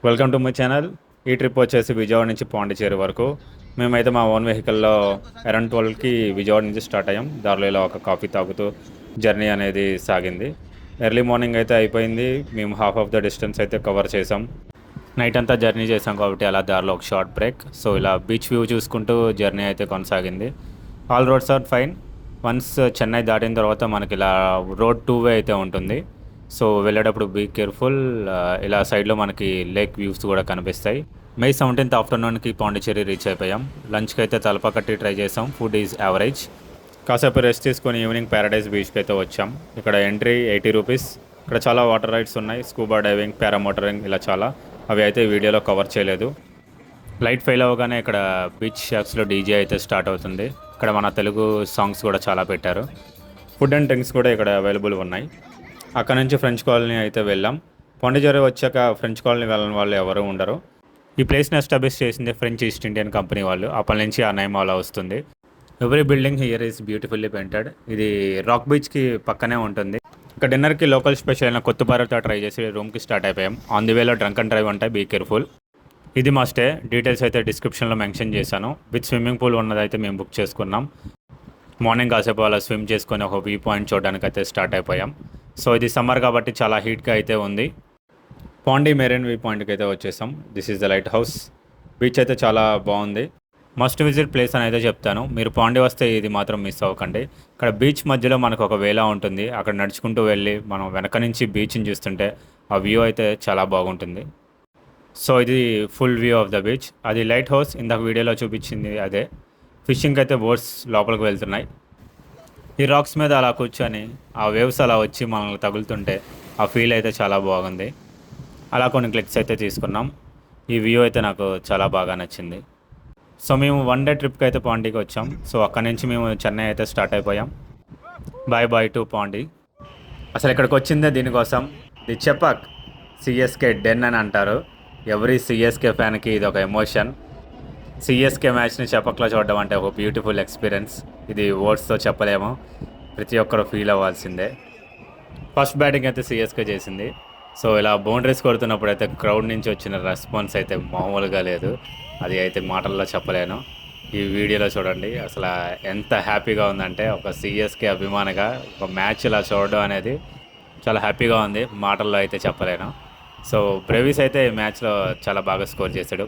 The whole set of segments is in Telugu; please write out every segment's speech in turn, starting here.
Welcome to my channel. ఈ ట్రిప్ వచ్చేసి విజయవాడ నుంచి పాండిచేరి వరకు. మేమైతే మా ఓన్ వెహికల్లో అరౌండ్ 12కి విజయవాడ నుంచి స్టార్ట్ అయ్యాం. దారిలో ఇలా ఒక కాఫీ తాగుతూ జర్నీ అనేది సాగింది. ఎర్లీ మార్నింగ్ అయితే అయిపోయింది. మేము హాఫ్ ఆఫ్ ద డిస్టెన్స్ అయితే కవర్ చేసాం. నైట్ అంతా జర్నీ చేసాం కాబట్టి అలా దారిలో ఒక షార్ట్ బ్రేక్. సో ఇలా బీచ్ వ్యూ చూసుకుంటూ జర్నీ అయితే కొనసాగింది. All roads are fine. Once Chennai దాటిన తర్వాత మనకి ఇలా రోడ్ 2 వే అయితే ఉంటుంది. సో వెళ్ళేటప్పుడు బీ కేర్ఫుల్. ఇలా సైడ్లో మనకి లేక్ వ్యూస్ కూడా కనిపిస్తాయి. మే 17th ఆఫ్టర్నూన్కి పాండిచేరి రీచ్ అయిపోయాం. లంచ్కి అయితే తలపకట్టి ట్రై చేసాం. Food is average. కాసేపు రెస్ట్ తీసుకొని ఈవినింగ్ ప్యారడైజ్ బీచ్కి అయితే వచ్చాం. ఇక్కడ ఎంట్రీ 80 రూపీస్. ఇక్కడ చాలా వాటర్ రైడ్స్ ఉన్నాయి. స్కూబా డైవింగ్, పారామోటరింగ్, ఇలా చాలా. అవి అయితే వీడియోలో కవర్ చేయలేదు. లైట్ ఫెయిల్ అవ్వగానే ఇక్కడ బీచ్ షాప్స్లో డీజే అయితే స్టార్ట్ అవుతుంది. ఇక్కడ మన తెలుగు సాంగ్స్ కూడా చాలా పెట్టారు. ఫుడ్ అండ్ డ్రింక్స్ కూడా ఇక్కడ అవైలబుల్ ఉన్నాయి. అక్కడ నుంచి ఫ్రెంచ్ కాలనీ అయితే వెళ్ళాం. పాండిచేరి వచ్చాక ఫ్రెంచ్ కాలనీ వెళ్ళని వాళ్ళు ఎవరు ఉండరు. ఈ ప్లేస్ని ఎస్టాబ్లిష్ చేసింది ఫ్రెంచ్ ఈస్ట్ ఇండియన్ కంపెనీ వాళ్ళు. అప్పటి నుంచి ఆ నేమ్ అలా వస్తుంది. Every building here is beautifully painted. ఇది రాక్ బీచ్కి పక్కనే ఉంటుంది. ఇక్కడ డిన్నర్కి లోకల్ స్పెషల్ అయిన కొత్త పరోటా ట్రై చేసి రూమ్కి స్టార్ట్ అయిపోయాం. ఆన్ ది వేలో డ్రంక్ అండ్ డ్రైవ్ ఉంటాయి, బీ కేర్ఫుల్. ఇది మా స్టే. డీటెయిల్స్ అయితే డిస్క్రిప్షన్లో మెన్షన్ చేశాను. విత్ స్విమ్మింగ్ పూల్ ఉన్నదైతే మేము బుక్ చేసుకున్నాం. మార్నింగ్ కాసేపు అలా స్విమ్ చేసుకొని ఒక వ్యూ పాయింట్ చూడడానికి అయితే స్టార్ట్ అయిపోయాం. సో ఇది సమ్మర్ కాబట్టి చాలా హీట్గా అయితే ఉంది. పాండి మెరైన్ వ్యూ పాయింట్కి అయితే వచ్చేసాం. This is the light house. Beach అయితే చాలా బాగుంది. మస్ట్ విజిట్ ప్లేస్ అని అయితే చెప్తాను. మీరు పాండి వస్తే ఇది మాత్రం మిస్ అవ్వకండి. ఇక్కడ బీచ్ మధ్యలో మనకు ఒక వేలా ఉంటుంది. అక్కడ నడుచుకుంటూ వెళ్ళి మనం వెనక నుంచి బీచ్ని చూస్తుంటే ఆ వ్యూ అయితే చాలా బాగుంటుంది. సో ఇది full view of the beach. అది లైట్ హౌస్. ఇందాక వీడియోలో చూపించింది అదే. ఫిషింగ్ అయితే బోట్స్ లోపలికి వెళ్తున్నాయి. ఈ రాక్స్ మీద అలా కూర్చొని ఆ వేవ్స్ అలా వచ్చి మనల్ని తగులుతుంటే ఆ ఫీల్ అయితే చాలా బాగుంది. అలా కొన్ని క్లిక్స్ అయితే తీసుకున్నాం. ఈ వ్యూ అయితే నాకు చాలా బాగా నచ్చింది. సో మేము 1 డే ట్రిప్కి అయితే పాండీకి వచ్చాం. సో అక్కడి నుంచి మేము చెన్నై అయితే స్టార్ట్ అయిపోయాం. Bye bye to Pondy. అసలు ఇక్కడికి వచ్చిందే దీనికోసం. ది చెపాక్ సిఎస్కే డెన్ అని అంటారు. ఎవ్రీ సిఎస్కే ఫ్యాన్కి ఇది ఒక ఎమోషన్. సిఎస్కే మ్యాచ్ని చెపక్లో చూడడం అంటే ఒక బ్యూటిఫుల్ ఎక్స్పీరియన్స్. ఇది వర్డ్స్తో చెప్పలేము. ప్రతి ఒక్కరు ఫీల్ అవ్వాల్సిందే. ఫస్ట్ బ్యాటింగ్ అయితే సిఎస్కే చేసింది. సో ఇలా బౌండరీస్ కొడుతున్నప్పుడు అయితే క్రౌడ్ నుంచి వచ్చిన రెస్పాన్స్ అయితే మామూలుగా లేదు. అది అయితే మాటల్లో చెప్పలేను. ఈ వీడియోలో చూడండి. అసలు ఎంత హ్యాపీగా ఉందంటే ఒక సిఎస్కే అభిమానిగా ఒక మ్యాచ్ ఇలా చూడడం అనేది చాలా హ్యాపీగా ఉంది. మాటల్లో అయితే చెప్పలేను. సో బ్రెవిస్ అయితే ఈ మ్యాచ్లో చాలా బాగా స్కోర్ చేశాడు.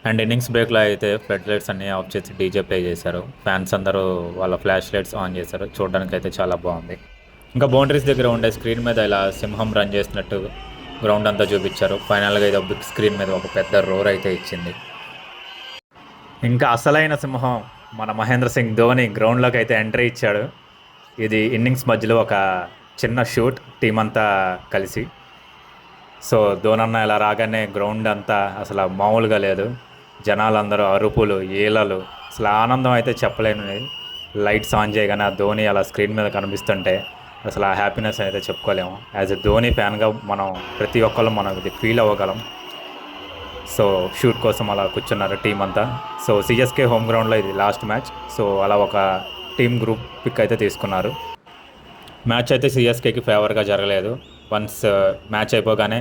అండ్ ఇన్నింగ్స్ బ్రేక్లో అయితే ఫ్లడ్ లైట్స్ అన్నీ ఆఫ్ చేసి డీజే ప్లే చేశారు. ఫ్యాన్స్ అందరూ వాళ్ళ ఫ్లాష్ లైట్స్ ఆన్ చేశారు. చూడడానికి అయితే చాలా బాగుంది. ఇంకా బౌండరీస్ దగ్గర ఉండే స్క్రీన్ మీద ఇలా సింహం రన్ చేసినట్టు గ్రౌండ్ అంతా చూపించారు. ఫైనల్గా ఇది బిగ్ స్క్రీన్ మీద ఒక పెద్ద రోర్ అయితే ఇచ్చింది. ఇంకా అసలైన సింహం మన మహేంద్ర సింగ్ ధోని గ్రౌండ్లోకి అయితే ఎంట్రీ ఇచ్చాడు. ఇది ఇన్నింగ్స్ మధ్యలో ఒక చిన్న షూట్ టీం అంతా కలిసి. సో ధోనన్న ఇలా రాగానే గ్రౌండ్ అంతా అసలు మామూలుగా లేదు. జనాలందరూ అరుపులు, ఈలలు, అసలు ఆనందం అయితే చెప్పలేను. లైట్స్ ఆన్ చేయగానే ఆ ధోని అలా స్క్రీన్ మీద కనిపిస్తుంటే అసలు ఆ హ్యాపీనెస్ అయితే చెప్పుకోలేము. యాజ్ ఎ ధోని ఫ్యాన్గా మనం ప్రతి ఒక్కళ్ళు మనం ఇది ఫీల్ అవ్వగలం. సో షూట్ కోసం అలా కూర్చున్నారు టీం అంతా. సో సిఎస్కే హోమ్ గ్రౌండ్లో ఇది లాస్ట్ మ్యాచ్. సో అలా ఒక టీమ్ గ్రూప్ పిక్ అయితే తీసుకున్నారు. మ్యాచ్ అయితే సిఎస్కేకి ఫేవర్గా జరగలేదు. వన్స్ మ్యాచ్ అయిపోగానే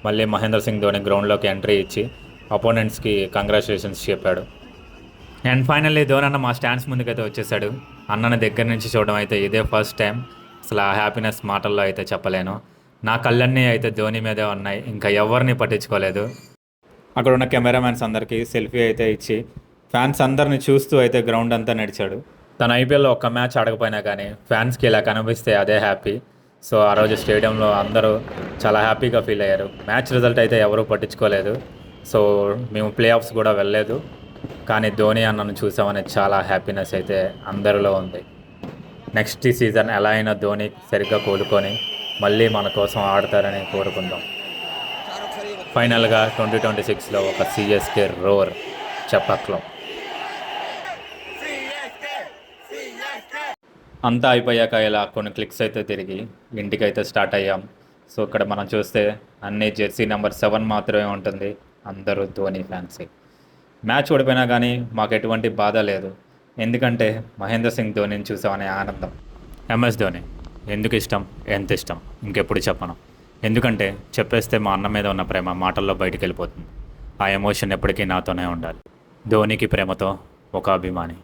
మళ్ళీ మహేంద్ర సింగ్ ధోని గ్రౌండ్లోకి ఎంట్రీ ఇచ్చి అపోనెంట్స్కి కంగ్రాచులేషన్స్ చెప్పాడు. అండ్ ఫైనల్లీ ధోని అన్న మా స్టాండ్స్ ముందుకైతే వచ్చేసాడు. అన్నని దగ్గర నుంచి చూడడం అయితే ఇదే ఫస్ట్ టైం. అసలు ఆ హ్యాపీనెస్ మాటల్లో అయితే చెప్పలేను. నా కళ్ళన్నీ అయితే ధోని మీదే ఉన్నాయి. ఇంకా ఎవరిని పట్టించుకోలేదు. అక్కడ ఉన్న కెమెరామ్యాన్స్ అందరికీ సెల్ఫీ అయితే ఇచ్చి ఫ్యాన్స్ అందరిని చూస్తూ అయితే గ్రౌండ్ అంతా నడిచాడు. తన ఐపీఎల్లో ఒక్క మ్యాచ్ ఆడకపోయినా కానీ ఫ్యాన్స్కి ఇలా కనిపిస్తే అదే హ్యాపీ. సో ఆ రోజు స్టేడియంలో అందరూ చాలా హ్యాపీగా ఫీల్ అయ్యారు. మ్యాచ్ రిజల్ట్ అయితే ఎవరూ పట్టించుకోలేదు. సో మేము ప్లే ఆఫ్స్ కూడా వెళ్ళలేదు. కానీ ధోని అన్నను చూసామనే చాలా హ్యాపీనెస్ అయితే అందరిలో ఉంది. నెక్స్ట్ సీజన్ ఎలా అయినా ధోని సరిగ్గా కోలుకొని మళ్ళీ మన కోసం ఆడతారని కోరుకుందాం. ఫైనల్గా 2026లో ఒక సిఎస్కే రోర్ చెపాక్లో. అంతా అయిపోయాక ఇలా కొన్ని క్లిక్స్ అయితే తిరిగి ఇంటికైతే స్టార్ట్ అయ్యాం. సో ఇక్కడ మనం చూస్తే అన్ని జెర్సీ నెంబర్ 7 మాత్రమే ఉంటుంది. అందరూ ధోని ఫ్యాన్సే. మ్యాచ్ ఓడిపోయినా కానీ మాకు ఎటువంటి బాధ లేదు. ఎందుకంటే మహేంద్ర సింగ్ ధోనిని చూసామనే ఆనందం. ఎంఎస్ ధోని ఎందుకు ఇష్టం, ఎంత ఇష్టం ఇంకెప్పుడు చెప్పను. ఎందుకంటే చెప్పేస్తే మా అన్న మీద ఉన్న ప్రేమ మాటల్లో బయటికి వెళ్ళిపోతుంది. ఆ ఎమోషన్ ఎప్పటికీ నాతోనే ఉండాలి. ధోనికి ప్రేమతో ఒక అభిమాని.